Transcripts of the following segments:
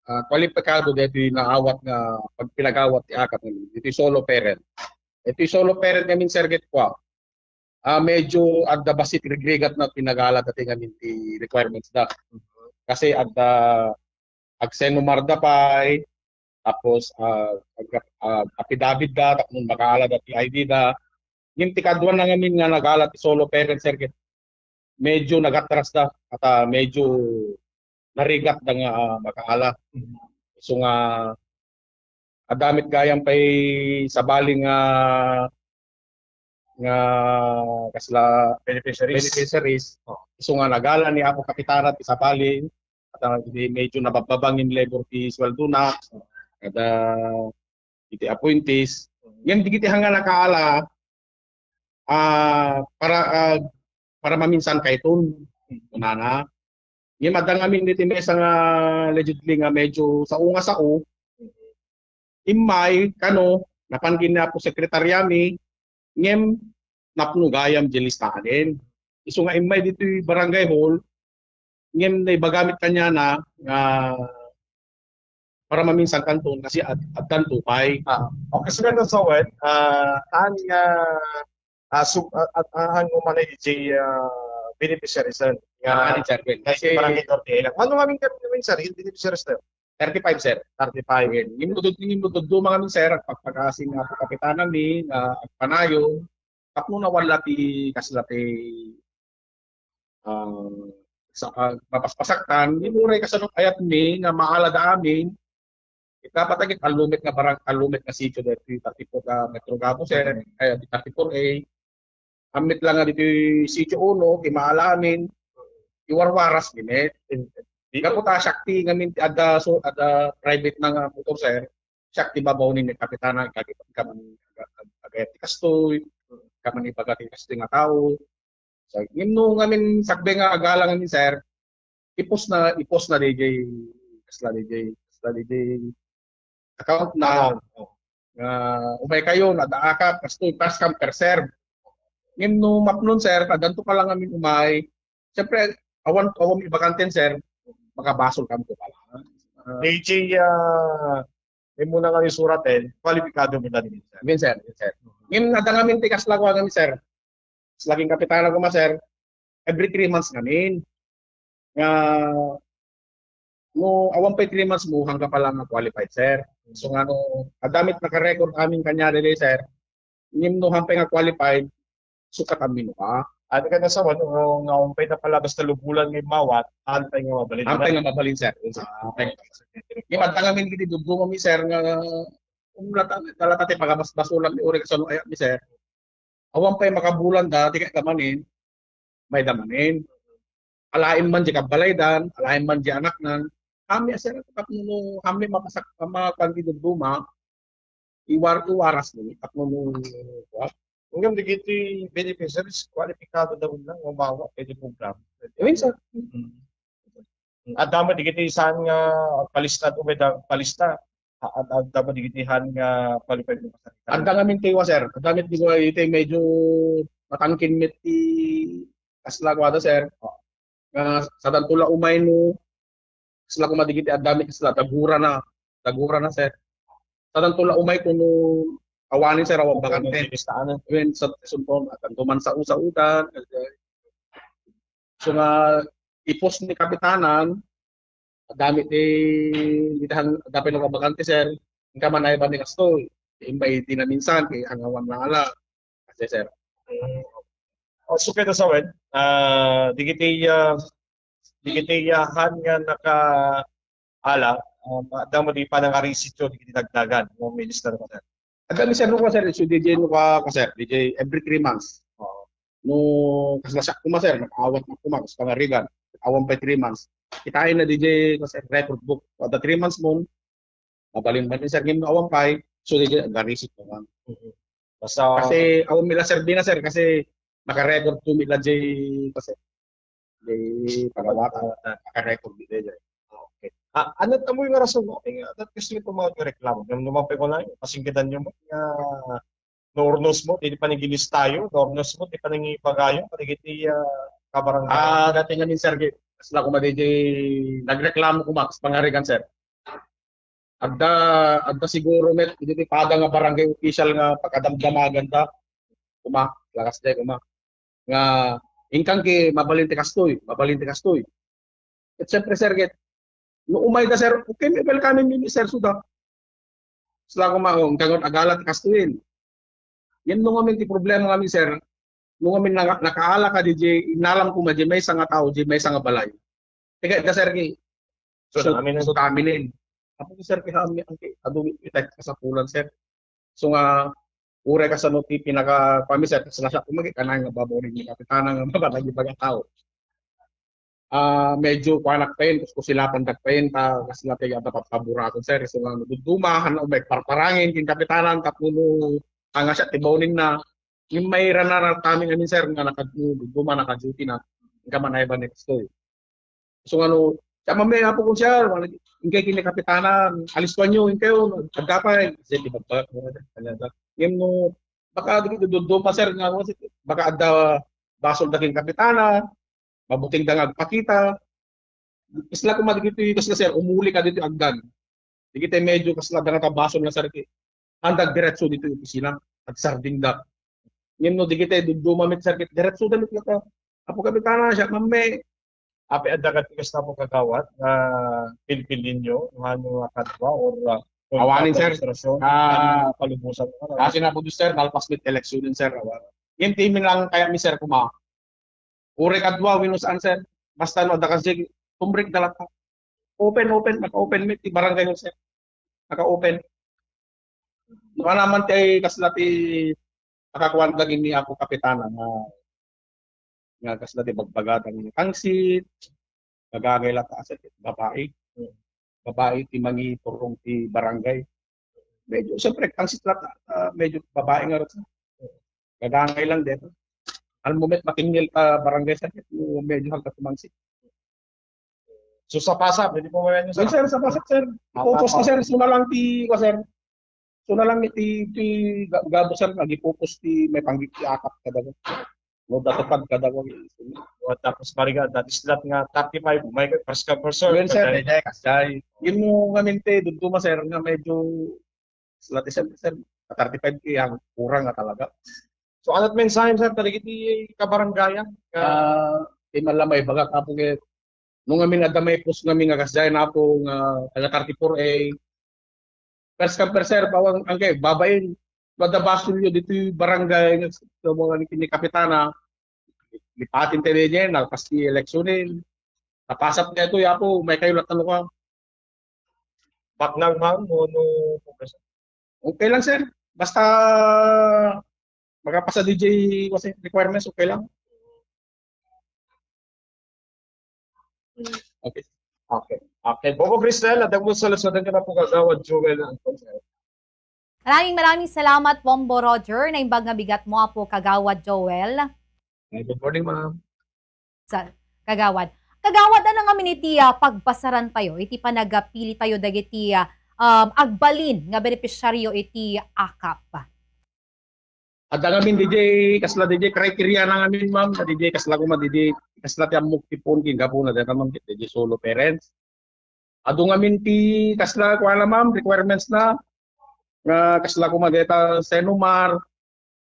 kwalipikado dito yung naawat nga pag pinagawat ti akat namin. Ito yung solo parent. Ito yung solo parent namin sir get kwa. Medyo adda basit regregat na pinagalat at ngamin ti requirements da. Kasi adda agsenumarda pay tapos affidavit da tapos makaalad at ID da. Yung tikadwan na ngamin nga nagalat ti solo parent sir get medyo nagatras da at medyo narigat da nga makaala. So nga adamit gayang pay sa baling nga kasla beneficiaries. So nga nagala ni ako kapitana ti sa baling at medyo nababangin labor ti sweldo na kada iti appointees. Yan di kiti hanga nakaala para maminsan kay ton na yung madang amin dito mesa nga allegedly nga medyo sa unga sa o imay kano napangin na po sekretaryami ngem napnugayam di listahanin iso nga imay dito yung barangay hall ngem na ibagamit kanya na para maminsan kanton kasi at tupay. Okay, so ganun sa wet, ang umanay di beneficiaries nga Kasi barangay 38. Ano nga min sir, yung beneficiaries na? 35 sir. 35. Nimutod mga min sir pagkasing nga po kapitana mi panayo tapno na wala ti kaslati sa mapaspasaktan nimuray kasanong ayat mi nga maalaga amin ikapatagit alumit nga barang alumit nga sitio dito 34 ka Metro Gamo sir ay 34A amit lang nga dito sitio 1 maalamin iwarwaras minit kaputa Shakti ngamin ada private nga motor sir Shakti babaw ni kapitana kaman agayat kastoy kaman ipagati kastoy nga tao so ngimno ngamin sakbe nga agalang ngamin sir ipos na DJ account na umay kayo nadaakap kastoy pass cam per serve ngimno mapnon sir kadanto pa lang ngamin umay siyempre awan ibakanten sir makabasol kami ko pala. DJ, may muna nga yung suratin, kwalipikado mo na din, sir. Yun, sir. Ngayon, nadangamin tikas lang kami, sir. Laging kapitana ko, sir. Every 3 months namin. Awan pa 3 months mo, hanggang pa lang qualified, sir. So, adamit naka-record amin kanya rin, sir. Ngayon, hampay nga qualified, sukat amin ka. Ano ka na sa nga umpay na pala basta lubulan ng mawat, antay nga mabalin. Antay nga mabalin, sir. Yung matangamin kiti dugong mi, sir, nga talatate pagabas-basulan ni Uri Kasano ayat mi, sir. Awan pa'y makabulan da, di ka kamanin, may damanin. Alain man di kabalaydan, alain man di anak nan. Kami, sir, kapnuno, kami mapasak, makanti duguma, iwaras ni, kapnuno, hanggang digiti beneficiaries, kwalipikado daw lang, umawa, pwede program. Ewan, sir. At dama digiti saan nga palista, palista, at dama digitihan nga qualified mo sa ang dangamin tiwa, sir. Ang damit di ko ito medyo matangkin mit ti kaslagwada, sir. Sa tantula umay mo, kasla ko madigiti ang damit kasla, tagura na, sir. Sa tantula umay ko awanin sir awang bakante when sa sumpon at tuman sa utan so nga ipos ni kapitanan damit ditahan dapat ng bakante sir ingka man ay ba ni kasto imbay din na minsan kay hangawan na ala kasi sir so kita sa wen digiti han nga naka ala damo di pa nang arisityo digiti dagdagan mo minister ko sir. Agami sir ko sir, so DJ no ka sir, DJ every 3 months. No kaslasyak ko sir, nakawat na kuma sa pangarigan. Awan pa 3 months. Kitain na DJ kasi record book. Kada 3 months mo, mabalin man sir ngim awan pa, so DJ agarisit ko man. Basta kasi awan mila sir din na sir kasi naka-record to mila J kasi di pagawata naka-record DJ. Ano mo yung rason mo? That gusto nyo tumawag yung reklamo. Yung lumapay ko lang, pasinggitan nyo mo, nornos mo, hindi pa nagilis tayo, nornos mo, hindi pa nangipagayo, panigiti kabarangay. Dati nga min sir, kasla ko ma DJ nagreklamo ko max pangarigan sir. Adda siguro met dito pada nga barangay official nga pagkadamdamagan ta kuma lakas day kuma nga ingkang ki mabalinti kastoy. At siyempre sir get no umay da sir okay may welcome ni sir suda. Sila ko maong kangon agalat kastuin. Yan nung amin ti problema kami sir. Nung amin nakaala ka DJ inalam ko ma di may nga tao di may nga balay. Kaya da sir ki so aminin. Ako sir kaya kami ang adumi itek sa pulan sir. So nga ure ka sa noti pinaka kami sir sa siya kumagi kanang nga baborin ni kapitana nga mabalagi baga tao. Medyo kuanak pain ko sila pandag pain ta kasi na tayo dapat pabura ko sir so nga dudumahan o may parparangin kin kapitanan tapno ang siya tibonin na yung may ranara kami amin sir nga nakaduma naka-duty na nga manay ba next day. So ano sa mamaya po kung siya, ingkay kini kapitanan, alis pa nyo, ingkayo, agkapay. Kasi di ba yung no, baka doon pa sir, nga, baka ada basol daking kapitana, mabuting dangag pakita. Isla kung madigito yung kasi sir, umuli ka dito agdan. Di kita medyo kasla dangag ka basol na sir, handag diretso dito yung opisina, at sarding dak. Yung no, di kita dumamit sir, diretso damit ka. Apo kapitana siya, mame, api adda kat tigas na po kagawat na pilpilin nyo ano katwa or awanin sir palubusan kasi na po sir nalpas mit election din sir yung team lang kaya mi sir kuma ure kadwa winus sir basta no adda kasi tumrik dalat open naka-open mit barangay no sir naka-open wala naman tay kaslati nakakuan daging ni ako kapitana nga kasla di bagbagatang kangsit bagagay lata sa babae ti mangi turong ti barangay medyo siyempre kangsit lata medyo babae nga rin gagangay lang dito al moment matingil ta barangay sa medyo hanggat tumangsit so sa pasap hindi po mayan sir sa pasap sir focus ka sir suna lang ti ko sir suna lang ti gabo sir nagipopos ti may panggiti akap kada no datapag kada ko tapos mariga that is that nga 35 may paska person well sir kasi yun mo ngamin te duduma sir nga medyo slati sir 35 yang kurang nga talaga so anot mensahe sir taligiti kabaranggayan di malamay baga kapo ke nung ngamin adamay pus ngamin nga kasday na po nga 34A first camper sir bawang ang kay babayin Bada basulyo dito yung barangay ng mga ni kapitana lipatin tayo niya nalpas ni eleksyonin napasap niya ito yapo may kayo latano ka baknang ma'am no okay lang sir basta magkapasa DJ kasi requirements okay lang okay Bobo Cristel at ang salusadan ka na po kagawad Joel Maraming salamat, Bombo Roger, na imbag nga bigat mo po kagawad Joel. Good morning, ma'am. Kagawad. Kagawad na nga miniti pagbasaran tayo, iti panagapili tayo dagiti agbalin nga benepisyaryo iti AKAP. At ang amin DJ, kasla DJ criteria na amin ma'am, DJ kasla ko DJ kasla ti amok ti pon king gapo na naman DJ solo parents. Adung amin ti kasla ko ala ma'am requirements na nga kasla ko mageta senumar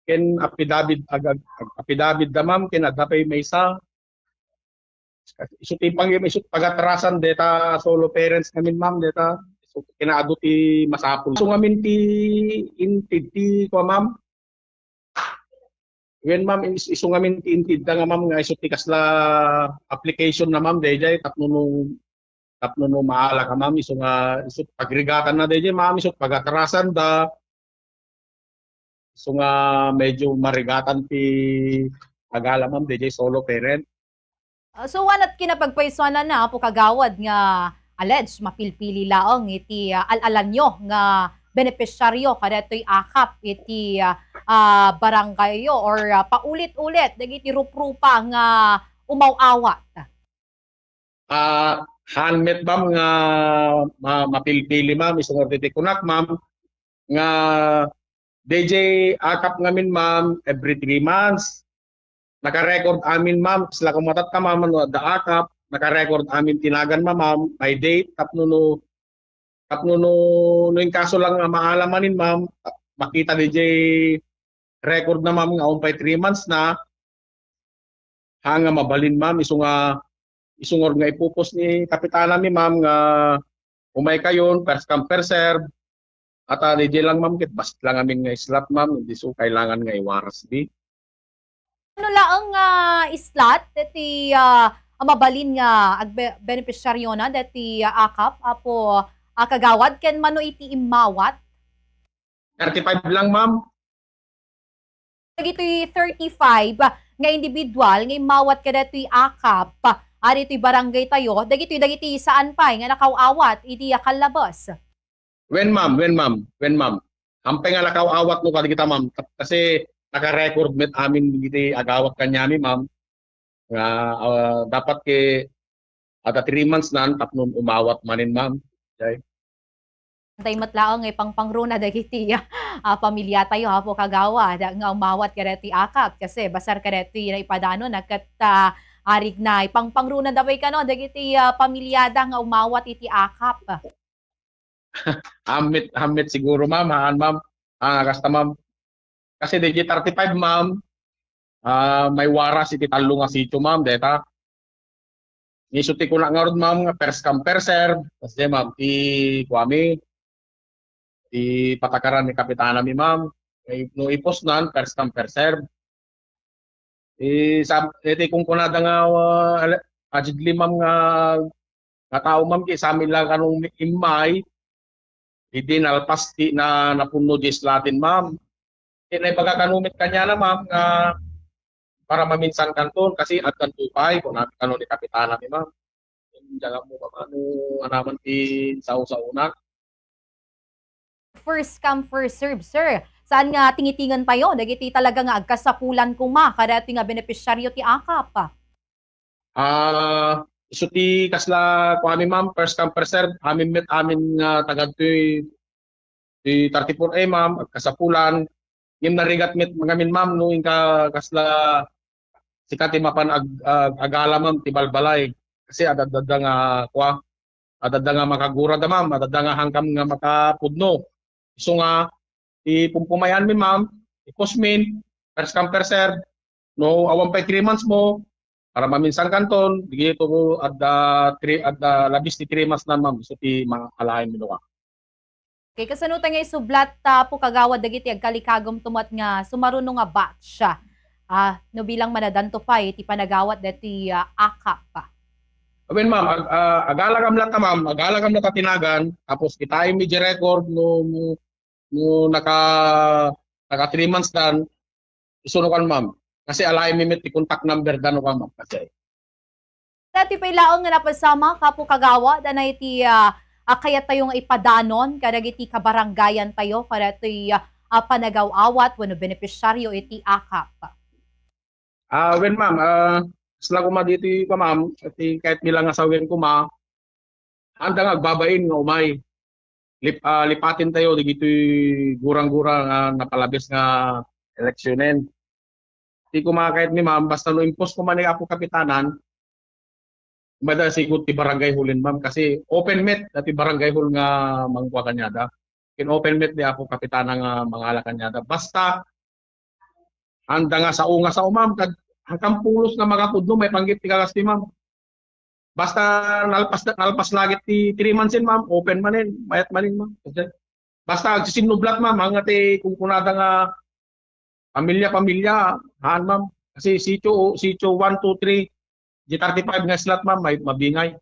ken affidavit da ma'am ken adapay may isa isuti pang isut pagatarasan deta solo parents namin ma'am deta so kinaado ti masapul so ngamin ti intid ti ko ma'am when ma'am isu ngamin ti intid da nga ma'am nga isuti kasla application na ma'am dayjay tapno no maala ka ma'am iso nga isut agregatan na DJ ma'am isut pagatarasan da iso nga medyo marigatan ti agala ma'am DJ solo parent so wanat kinapagpaisuan na po kagawad nga alleged mapilpili laong iti alalan nyo nga benepisyaryo kada ito'y AKAP iti barangay or paulit-ulit dagiti ruprupa nga umawawat handmet ma'am nga mapilpili ma'am isang ortiti kunak ma'am nga DJ AKAP ngamin ma'am every 3 months naka-record amin ma'am sila kumatat ka ma'am no da AKAP naka-record amin tinagan ma'am, may date, tapno no yung kaso lang nga maalamanin ma'am, makita DJ record na ma'am nga umpay 3 months na, hanga mabalin ma'am, isungor nga ipupos ni kapitana mi ma'am nga umay kayon, first come first serve, at DJ lang ma'am, kit bast lang amin nga slot ma'am, hindi so kailangan nga iwaras di. Ano laang islat dati mabalin nga beneficiaryo na dati akap apo kagawad ken mano iti imawat 35 lang ma'am. dagitoy 35 nga individual nga imawat ka dati akap ari ito'y barangay tayo dagitoy saan pa nga nakawawat iti kalabas. When ma'am. Ampay nga nakaw-awat no kada kita ma'am. Kasi naka-record met amin giti agawat kanyami ma'am. Nga dapat ke ada 3 months na tapno umawat manin ma'am. Okay. Tay matlaong nga pangpangruna dagiti pamilya tayo hapo kagawa nga umawat ka dati akap kasi basar ka dati na ipadano nagkat arig na ipangpangruna daway kano dagiti pamilyada nga umawat iti akap. Hamit siguro ma'am, ma'am. Kasta ma'am. Kasi DJ 35 ma'am, may waras iti talo nga sitio ma'am, deta. Nisuti ko na nga ron ma'am, first come first serve. Kasi ma'am, kuami, patakaran ni kapitana mi ma'am. No ipos nan, first come first serve. Kung kunada nga, ajidli ma'am nga tao ma'am, sa amin lang kanong imay, hindi nalpas na napuno dis Latin ma'am. Kaya pagkakanumit kanya na ma'am nga para maminsan kanton kasi at kantupay kung natin kanon ni kapitana ni ma'am. Diyan mo ka ano naman sa una. First come first serve sir. Saan nga tingitingan tayo dagiti talaga nga agkasapulan kuma kadati nga beneficiaryo ti akap. So ti kasla ko amin ma'am, first come first serve, amin nga tagad ti 34A ma'am, kasapulan, yung narigat mit magamin ma'am, no yung kasla sikati mapan agala ma'am, ti balbalay. Kasi adadada nga makagura da ma'am, adadada nga hangkam nga makapudno. So nga, ipumpumayan mi ma'am, ipusmin, first come first serve, no, awan pa 3 months mo, para maminsan kanton, digito ko at labis ti 3 months na ma'am, so ti mga kalahin mo ka. Okay, kasanutan nga isublat po kagawad dagiti agkalikagom tumat nga sumaruno nga batch. No bilang manadanto pa ti panagawat dati akap pa. Awen ma'am, agalagam lata ma'am, agalagam lata tinagan, tapos kita yung media record no naka 3 months dan, isunukan ma'am. Kasi alay mimit ti contact number dano ka ma'am. Kasi dati pa ilaong nga napasama kapo kagawa danay ti kaya tayo nga ipadanon kadagiti kabaranggayan tayo kada ti panagaw-awat wenno beneficiaryo iti akap. When ma'am, sila kuma dito ka ma'am, kahit nilang asawin ko ma, anda nga agbabain nga umay. Lipatin tayo dito gurang-gurang napalabis nga eleksyonen. Di ko kahit ni ma'am, basta no impose ko man ako kapitanan, bada sigot ti barangay hulin ma'am kasi open met dati barangay hul nga mangkuha kanyada. Kin open met di ako kapitana nga mangala kanyada. Basta anda nga sa ma'am hanggang pulos nga makapudno may panggit ti kagas ti ma'am. Basta nalpas lagi ti 3 months ma'am, open manin, mayat manin ma'am. Basta agsisinublat ma'am hanggang ti kung kunada nga pamilya, haan ma'am. Kasi sitio 1, 2, 3, G35 nga slot ma'am, may mabingay.